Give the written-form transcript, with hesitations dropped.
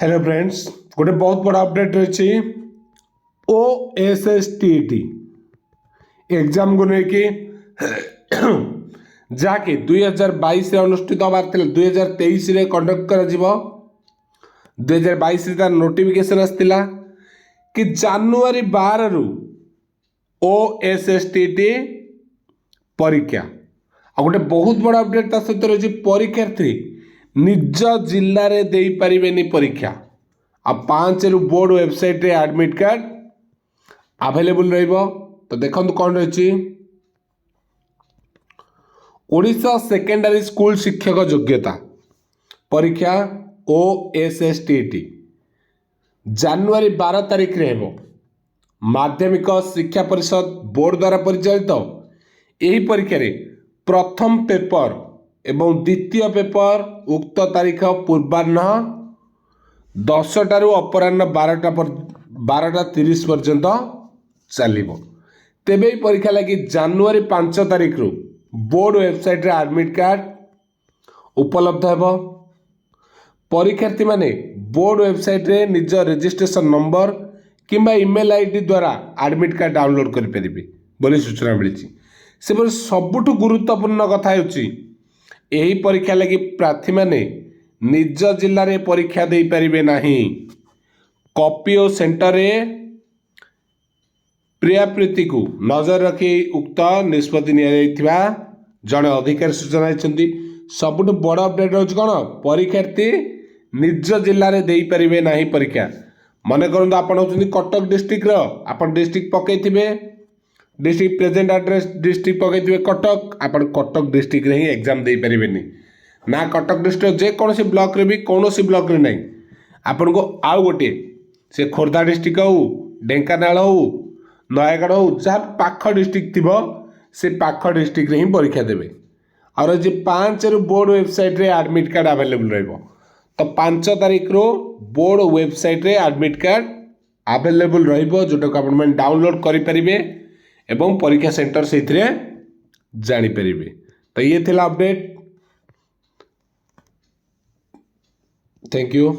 Hello friends, गोटे बहुत बड़ा अपडेट रही OSSTT एग्जाम को लेकिन जहाँकि 2022 अनुष्ठित हबार 2023 कंडक्ट कर 2022 तार नोटिफिकेशन आसला कि जानुआरी 12 रु OSSTT परीक्षा आ गोटे बहुत बड़ा अपडेट सहित रही परीक्षार्थी निज जिले में दे पारे परीक्षा आ 5 रु बोर्ड वेबसाइट रे एडमिट कार्ड अवेलेबल रहिबो। तो देखो कौन रही ओडिशा सेकेंडरी स्कूल शिक्षक योग्यता परीक्षा OSSTT जानुआरी 12 तारिख रे हेबो। माध्यमिक शिक्षा परिषद बोर्ड द्वारा परिचालित यही परीक्षा रे प्रथम पेपर एवं द्वितीय पेपर उक्त तारीख पूर्वाह्न 10 टा अपराह्न 12:30 पर्यंत चलिबो। तेबे परीक्षा लगी जानुआरी 5 तारिख रु बोर्ड वेबसाइट रे एडमिट कार्ड उपलब्ध हेबो। परीक्षार्थी माने बोर्ड वेबसाइट रे निज रजिस्ट्रेशन नंबर किंबा ईमेल आईडी द्वारा एडमिट कार्ड डाउनलोड कर परिबे बोली सूचना मिली। से सबुठु गुरुत्वपूर्ण कथा होची यही परीक्षा लगी प्रार्थी माने निज जिले में परीक्षा दे पारिबे नाही। कॉपी और सेंटर रे प्रियाप्रीति को नजर रखी उक्त निष्पत्ति निया जड़े अधिकारी सूचना देते। सबुठ बड़ अपडेट हूँ कौन परीक्षार्थी निज जिले में दे पारिबे नाही परीक्षा। मन करूँ आप कटक डिस्ट्रिक्ट आप डिस्ट्रिक्ट पकईथे डिस्ट्रिक्ट प्रेजेंट एड्रेस डिस्ट्रिक्ट पकईथे कटक आप कटक डिस्ट्रिक्ट रे ही एग्जाम दे पारे ना कटक डिस्ट्रिक्ट जेकोसी ब्लॉक रे भी कौन ब्लॉक रे नहीं आपन को आउ गोटे से खोर्धा डिस्ट्रिक्ट हो ढेंकानाल हो नयागढ़ हो जहाँ पाख डिस्ट्रिक्ट थी से पाख डिस्ट्रिक्ट रे ही परीक्षा देवे। और जे 5 रु बोर्ड वेबसाइट रे एडमिट कार्ड अवेलेबल रहिबो। तो 5 तारिख रो बोर्ड वेबसाइट रे एडमिट कार्ड अवेलेबल रहिबो जोटा आपण मन डाउनलोड करि परिबे एवं परीक्षा सेंटर से जानी परिबे। तो ये थिला अपडेट। Thank you.